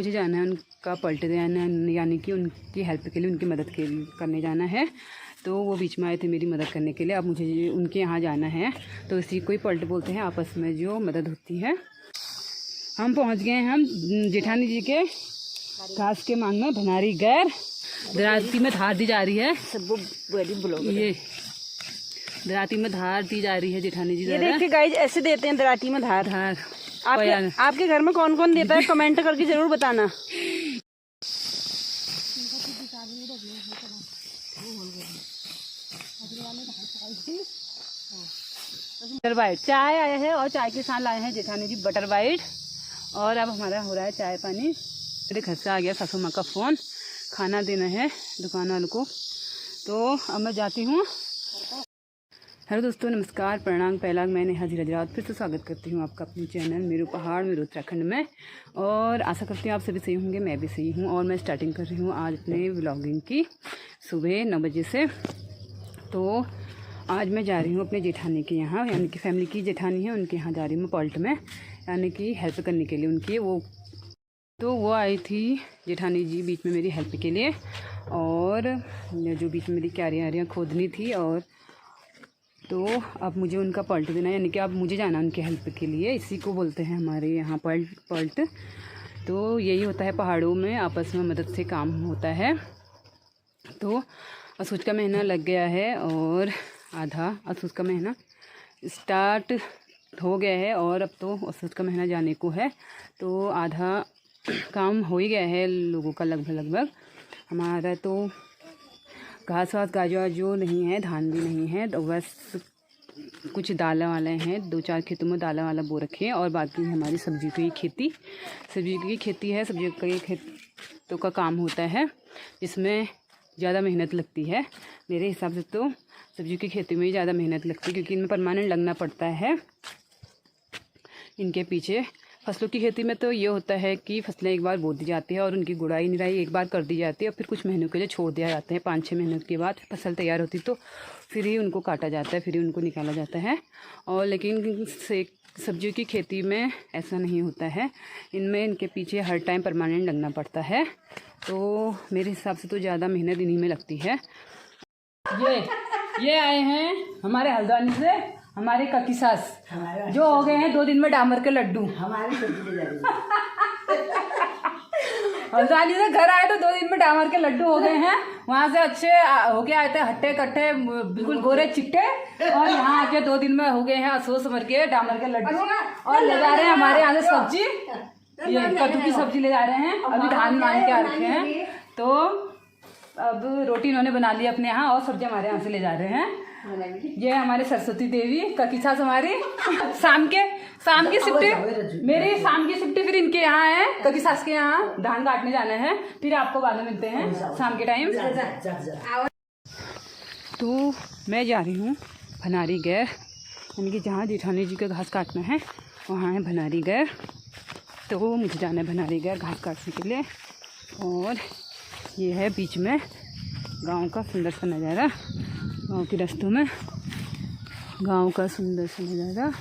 मुझे जाना है उनका पलट देना, यानी कि उनकी हेल्प के लिए, उनकी मदद करने जाना है। तो वो बीच में आए थे मेरी मदद करने के लिए। अब मुझे उनके यहाँ जाना है, तो इसी को ही पलट बोलते हैं, आपस में जो मदद होती है। हम पहुँच गए हैं हम जेठानी जी के घास के मांग में, भनारी गैर दराती में धार दी जा रही है। ये दराती में धार दी जा रही है जेठानी जी। ये देखिए गाइस, ऐसे देते हैं दराती में धार। आपके घर में कौन कौन देता है कमेंट करके जरूर बताना। बटर वाइट चाय आया है और चाय के साथ लाए हैं जेठानी जी बटर वाइट। और अब हमारा हो रहा है चाय पानी। मेरे घर से आ गया सासू माँ का फ़ोन, खाना देना है दुकान वालों को, तो अब मैं जाती हूँ। हेलो दोस्तों, नमस्कार, प्रणाम, पहला मैंने हाजिर हजरात फिर से स्वागत करती हूँ आपका अपने चैनल मेरू पहाड़ मेरू उत्तराखंड में। और आशा करती हूँ आप सभी सही होंगे, मैं भी सही हूँ। और मैं स्टार्टिंग कर रही हूँ आज अपने व्लॉगिंग की सुबह 9 बजे से। तो आज मैं जा रही हूँ अपने जेठानी के यहाँ, यानी कि फैमिली की जेठानी है उनके यहाँ जा रही हूँ पॉल्ट में, यानी कि हेल्प करने के लिए उनकी। वो आई थी जेठानी जी बीच में मेरी हेल्प के लिए, और जो बीच में मेरी क्यारियाँ खोदनी थी। और तो अब मुझे उनका पलट देना, यानी कि अब मुझे जाना उनके हेल्प के लिए। इसी को बोलते हैं हमारे यहाँ पलट। तो यही होता है पहाड़ों में, आपस में मदद से काम होता है। तो असोज का महीना लग गया है और आधा असोज का महीना स्टार्ट हो गया है, और अब तो असोज का महीना जाने को है। तो आधा काम हो ही गया है लोगों का लगभग। हमारा तो घास वास गाजर जो नहीं है, धान भी नहीं है, तो बस कुछ दालें वाले हैं, 2-4 खेतों में दालें वाला बो रखे हैं। और बाकी हमारी सब्जी की खेती है। सब्जी के खेतों का काम होता है, जिसमें ज़्यादा मेहनत लगती है। मेरे हिसाब से तो सब्जी की खेती में ही ज़्यादा मेहनत लगती है, क्योंकि इनमें परमानेंट लगना पड़ता है इनके पीछे। फसलों की खेती में तो ये होता है कि फसलें एक बार बो दी जाती है और उनकी गुड़ाई निराई एक बार कर दी जाती है, और फिर कुछ महीनों के लिए छोड़ दिया जाता है। 5-6 महीनों के बाद फसल तैयार होती तो फिर ही उनको काटा जाता है, फिर ही उनको निकाला जाता है। और लेकिन सब्जियों की खेती में ऐसा नहीं होता है, इनमें इनके पीछे हर टाइम परमानेंट लगना पड़ता है। तो मेरे हिसाब से तो ज़्यादा मेहनत इन्हीं में लगती है। ये आए हैं हमारे हल्द्वानी से हमारे काकी सास, जो हो गए हैं 2 दिन में डामर के लड्डू। हमारी सब्जी ले जा रही है। हल्द्वानी से घर आए तो 2 दिन में डामर के लड्डू हो गए हैं। वहाँ से अच्छे होके आए थे, हट्टे कट्टे बिल्कुल गोरे चिट्टे, और यहाँ आके 2 दिन में हो गए हैं असो समर के डामर के लड्डू। और ले जा रहे हैं हमारे यहाँ से सब्जी, ये कद्दू की सब्जी ले जा रहे हैं। अभी धान मान के आ रखे हैं, तो अब रोटी इन्होंने बना ली अपने यहाँ, और सब्जी हमारे यहाँ से ले जा रहे हैं। ये हमारे सरस्वती देवी काकी सास हमारी शाम की शिफ्टी, मेरी शाम की शिफ्टी फिर इनके यहाँ है, काकी सास के यहाँ धान काटने जाना है। फिर आपको बाद में मिलते हैं शाम के टाइम। तो मैं जा रही हूँ भनारी गैर, यानी कि जहाँ जेठानी जी का घास काटना है वहाँ है भनारी गैर। तो मुझे जाना है भनारी गैर घास काटने के लिए। और ये है बीच में गांव का सुंदर सा नज़ारा, गांव के रास्तों में गांव का सुंदर सा नज़ारा।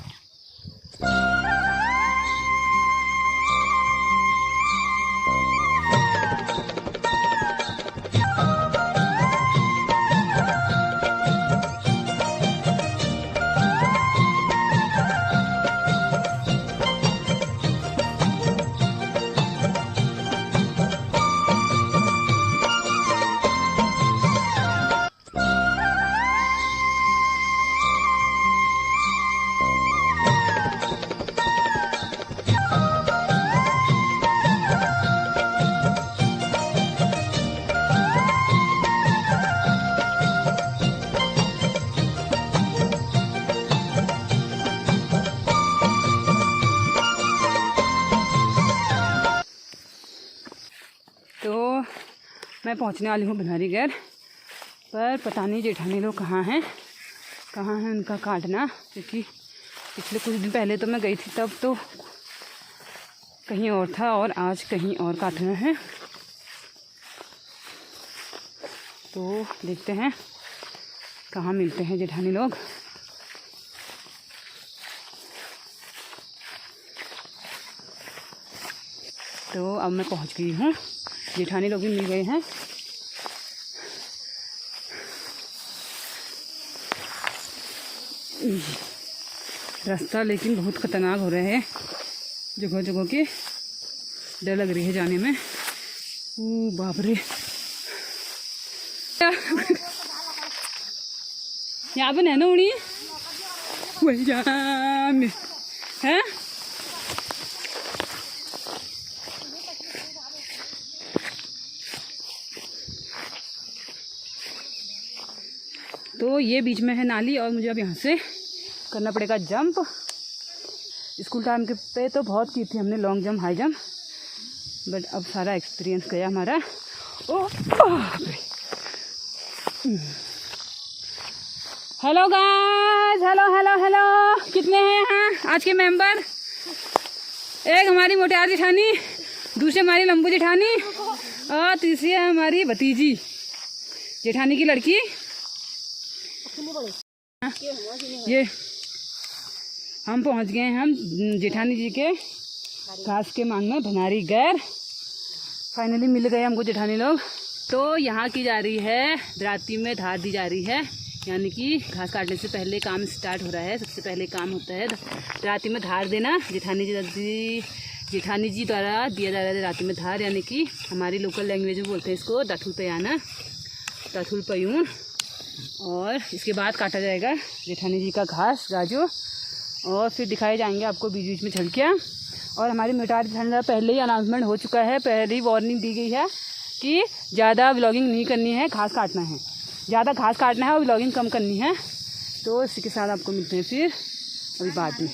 तो मैं पहुंचने वाली हूँ भनारी गैर, पर पता नहीं जेठानी लोग कहाँ हैं उनका काटना। क्योंकि पिछले कुछ दिन पहले तो मैं गई थी, तब तो कहीं और था और आज कहीं और काटना है। तो देखते हैं कहाँ मिलते हैं जेठानी लोग। तो अब मैं पहुंच गई हूँ, जेठानी लोग भी मिल गए हैं। रास्ता लेकिन बहुत खतरनाक हो रहे हैं, जगह जगह के डर लग रही है जाने में। ओ बाप रे, यहाँ पे नैनो उड़ी वही जाम है। तो ये बीच में है नाली और मुझे अब यहाँ से करना पड़ेगा जंप। स्कूल टाइम के पे तो बहुत की थी हमने long jump, high jump, but अब सारा एक्सपीरियंस गया हमारा। Oh hello guys, hello hello hello, कितने हैं यहाँ आज के मेंबर? एक हमारी मोटियार जेठानी, दूसरी हमारी लंबू जेठानी और तीसरी है हमारी भतीजी जेठानी की लड़की। ये हम पहुंच गए हैं, हम जेठानी जी के घास के मांग में भनारी गैर। फाइनली मिल गए हमको जेठानी लोग। तो यहाँ की जा रही है, दराती में धार दी जा रही है, यानी कि घास काटने से पहले काम स्टार्ट हो रहा है। सबसे पहले काम होता है दराती में धार देना। जेठानी जी द्वारा दिया जा रहा है दराती में धार, यानी कि हमारी लोकल लैंग्वेज में बोलते हैं इसको दाथुल पयाना, दाथुल पयून। और इसके बाद काटा जाएगा जेठानी जी का घास गाजो, और फिर दिखाए जाएंगे आपको बीच बीच में झलकियाँ। और हमारी मोटियार जेठानी पहले ही अनाउंसमेंट हो चुका है, पहले ही वार्निंग दी गई है कि ज़्यादा व्लॉगिंग नहीं करनी है, घास काटना है, ज़्यादा घास काटना है और व्लॉगिंग कम करनी है। तो इसी के साथ आपको मिलते हैं फिर अभी बाद में।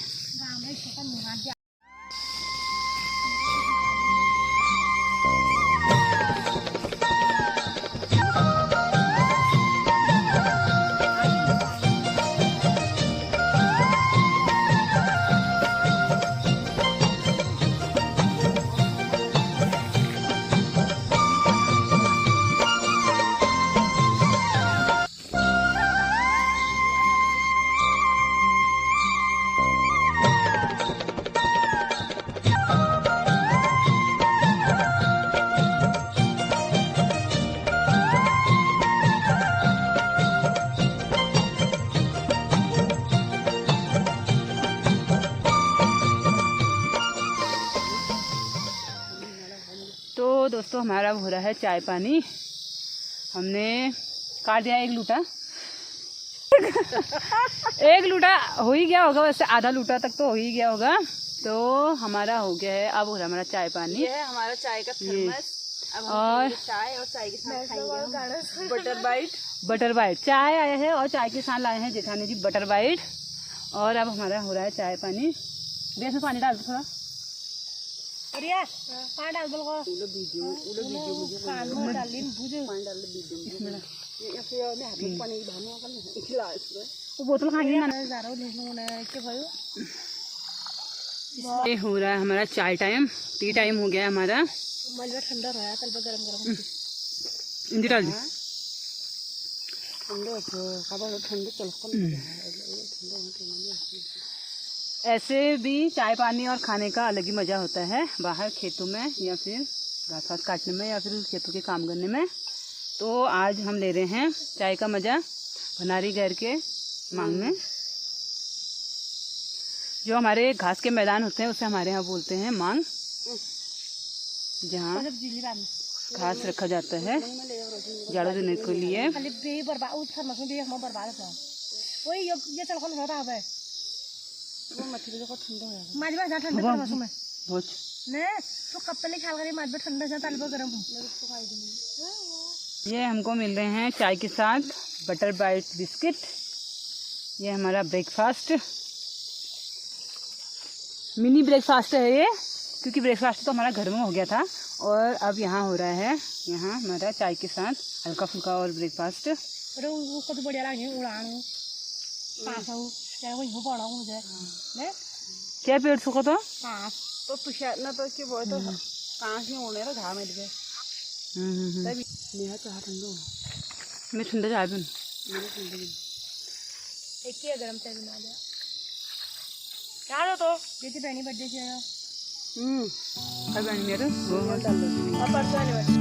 तो दोस्तों हमारा हो रहा है चाय पानी। हमने काट दिया 1 लूटा एक लूटा हो ही गया होगा, वैसे आधा लूटा तक तो हो ही गया होगा। तो हमारा हो गया है, अब हो रहा है हमारा चाय पानी। ये है हमारा चाय का थर्मस। अब हम और चाय और चाय के साथ खाएंगे बटर बाइट। बटर बाइट चाय आया है और चाय के साथ लाए हैं जेठानी जी बटर बाइट। और अब हमारा हो रहा है चाय पानी। गैस में पानी डाल दो थोड़ा, पानी डाल दो। वो बोतल खाएंगे ये हो रहा है हमारा चाय टाइम, टी टाइम हो गया है हमारा। ठंडा रहा तल पे गरम गरम इंदी डाल दी। ऐसे भी चाय पानी और खाने का अलग ही मज़ा होता है, बाहर खेतों में या फिर घास वास काटने में या फिर खेतों के काम करने में। तो आज हम ले रहे हैं चाय का मज़ा भनारी गैर के मांग में। जो हमारे घास के मैदान होते हैं उसे हमारे यहाँ बोलते हैं मांग, जहाँ घास रखा जाता है जाड़ों देने के लिए। ये हमको मिल रहे हैं चाय के साथ बटर बाइट बिस्किट। ये हमारा ब्रेकफास्ट, मिनी ब्रेकफास्ट है ये, क्योंकि ब्रेकफास्ट तो हमारा घर में हो गया था और अब यहाँ हो रहा है, यहाँ हमारा चाय के साथ हल्का फुल्का और ब्रेकफास्ट। क्या पेट सुखो तो ना तो कि वो तो कहाँ से होने रहा घाम में मैं ठंडा चाय पीऊँ। एक ही गरम चाय बना दिया यार। तो ये पहनी बर्थडे से अब मेरे वो अब परसों एनिवर्सरी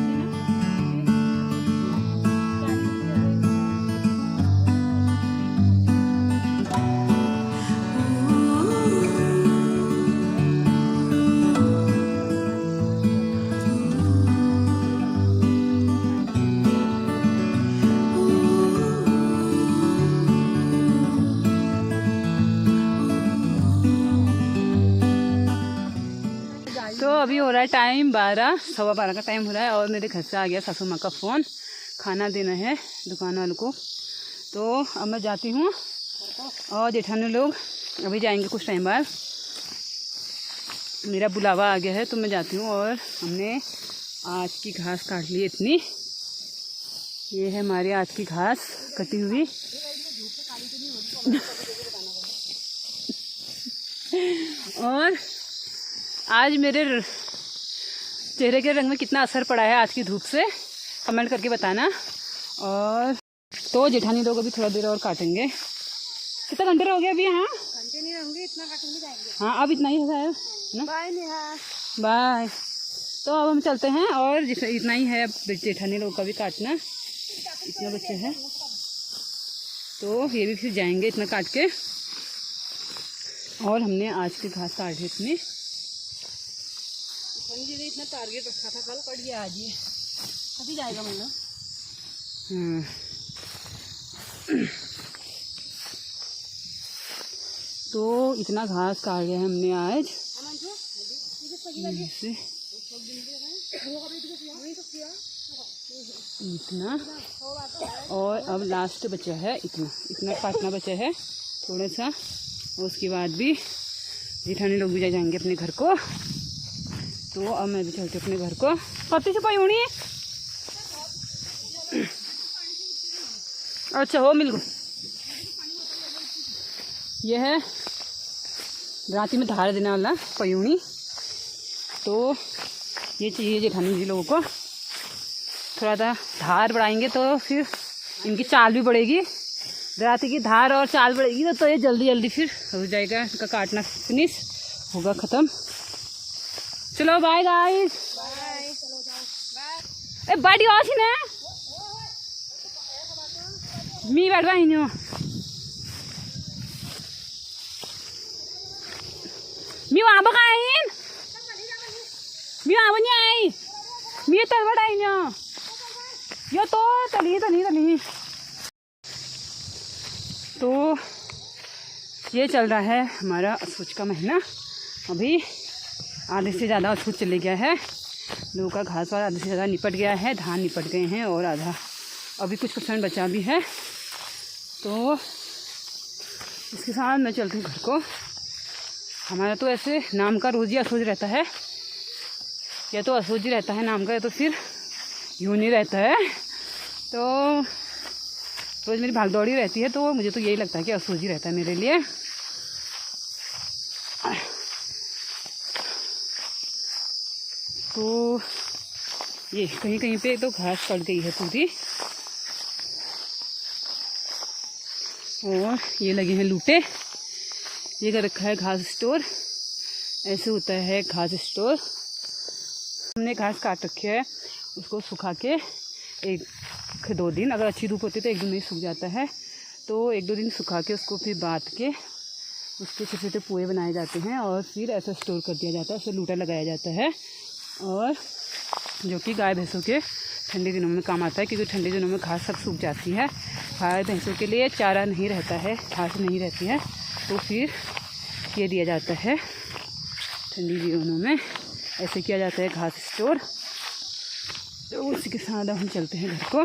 तो अभी हो रहा है टाइम 12, 12:15 का टाइम हो रहा है और मेरे घर से आ गया सासू माँ का फ़ोन, खाना देना है दुकान वालों को। तो अब मैं जाती हूँ और जेठानी लोग अभी जाएंगे कुछ टाइम बाद। मेरा बुलावा आ गया है तो मैं जाती हूँ। और हमने आज की घास काट ली इतनी, ये है हमारी आज की घास कटी हुई। और आज मेरे चेहरे के रंग में कितना असर पड़ा है आज की धूप से, कमेंट करके बताना। और तो जेठानी लोग अभी थोड़ा देर और काटेंगे। कितना घंटे हो गया अभी? हाँ घंटे नहीं रहूंगी, इतना काटूंगी जाएंगे। हाँ अब इतना ही है ना। Bye Neha, bye. तो अब हम चलते हैं और इतना ही है अब जेठानी लोग का भी काटना, इतना बच्चे हैं तो ये भी फिर जाएंगे इतना काट के। और हमने आज की घास काट दी इतनी। जी ने इतना टारगेट रखा था, कल कट गया, आज ये कभी जाएगा मतलब। तो इतना घास काट लिया हमने आज से इतना। और अब लास्ट बचा है इतना काटना बचा है थोड़ा सा। उसके बाद भी जेठानी लोग भी जाएंगे अपने घर को। तो अब मैं भी चलती हूँ अपने घर को। कति छुपाई होनी है? अच्छा हो मिल गो। ये है रात में धार देने वाला पयूनी। तो ये चाहिए जेठानी जी लोगों को। थोड़ा सा धार बढ़ाएंगे तो फिर इनकी चाल भी बढ़ेगी। रात की धार और चाल बढ़ेगी तो ये जल्दी जल्दी फिर हो जाएगा, इनका काटना फिनिश होगा, ख़त्म। चलो बाय गाइस। ए बाड़ी आसी ना मी बैठवा इन मी वहाँ बका आइन मी वहाँ बनी आई मी तर बड़ा इन यो तो तली। तो ये चल रहा है हमारा असोच का महीना। अभी आधे से ज़्यादा अछूत चले गया है, लोगों का घास वाला आधे से ज़्यादा निपट गया है, धान निपट गए हैं और आधा अभी कुछ % बचा भी है। तो इसके साथ मैं चलती हूँ घर को। हमारा तो ऐसे नाम का रोज़ ही असोज रहता है, या तो असोज ही रहता है नाम का, या तो फिर यूँ नहीं रहता है। तो रोज़ मेरी भागदौड़ी रहती है, तो मुझे तो यही लगता है कि असोज ही रहता है मेरे लिए। तो ये कहीं कहीं पे तो घास कट गई है पूरी। और ये लगे हैं लूटे। ये कर रखा है घास स्टोर, ऐसे होता है घास स्टोर। हमने घास काट रखी है, उसको सुखा के 1-2 दिन, अगर अच्छी धूप होती है तो 1 दिन में ही सूख जाता है। तो 1-2 दिन सुखा के उसको फिर बात के उसके छोटे छोटे पुए बनाए जाते हैं और फिर ऐसा स्टोर कर दिया जाता है, उसे लूटा लगाया जाता है। और जो कि गाय भैंसों के ठंडे दिनों में काम आता है, क्योंकि ठंडे दिनों में घास सब सूख जाती है। गाय भैंसों के लिए चारा नहीं रहता है, घास नहीं रहती है, तो फिर ये दिया जाता है ठंडी दिनों में, ऐसे किया जाता है घास स्टोर। तो उसी के साथ हम चलते हैं घर को,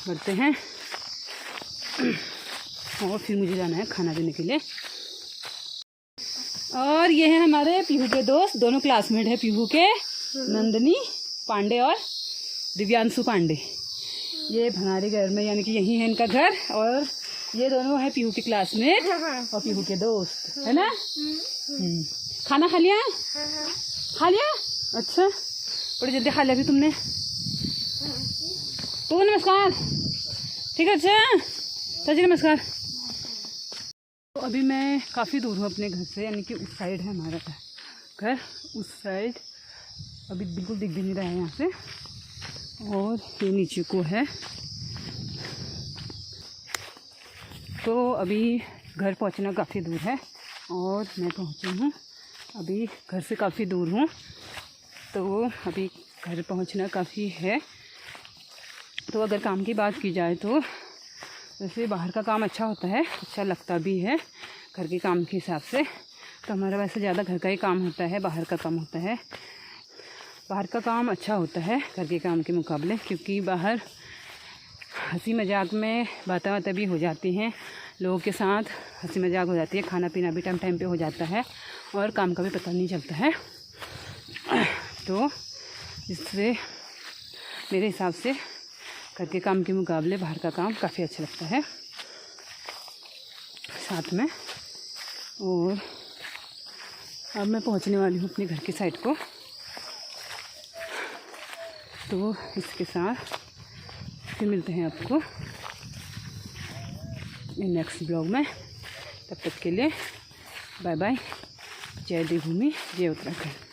बढ़ते हैं। और फिर मुझे जाना है खाना देने के लिए। और ये है हमारे पीहू के दोस्त, दोनों क्लासमेट है पीहू के, नंदनी पांडे और दिव्यांशु पांडे। ये भंगारी घर में, यानी कि यही है इनका घर। और ये दोनों है पीहू के क्लासमेट और पीहू के दोस्त, है ना। खाना खा लिया? खा लिया? अच्छा, बड़ी जल्दी खा लिया भी तुमने। तो नमस्कार, ठीक है। अच्छा चाची नमस्कार। तो अभी मैं काफ़ी दूर हूँ अपने घर से, यानी कि उस साइड है हमारा घर। घर उस साइड अभी बिल्कुल दिख भी नहीं रहा है यहाँ से, और ये नीचे को है। तो अभी घर पहुँचना काफ़ी दूर है और मैं पहुँची हूँ अभी घर से काफ़ी दूर हूँ, तो अभी घर पहुँचना काफ़ी है। तो अगर काम की बात की जाए तो वैसे बाहर का काम अच्छा होता है, अच्छा लगता भी है घर के काम के हिसाब से। तो हमारा वैसे ज़्यादा घर का ही काम होता है, बाहर का कम होता है। बाहर का काम अच्छा होता है घर के काम के मुकाबले, क्योंकि बाहर हंसी मजाक में बातें भी हो जाती हैं, लोगों के साथ हंसी मजाक हो जाती है, खाना पीना भी टाइम टाइम पे हो जाता है और काम का भी पता नहीं चलता है। तो इससे मेरे हिसाब से घर के काम के मुकाबले बाहर का काम काफ़ी अच्छा लगता है साथ में। और अब मैं पहुंचने वाली हूँ अपने घर की साइड को, तो इसके साथ फिर मिलते हैं आपको नेक्स्ट ब्लॉग में। तब तक के लिए बाय बाय। जय देवभूमि, जय उत्तराखंड।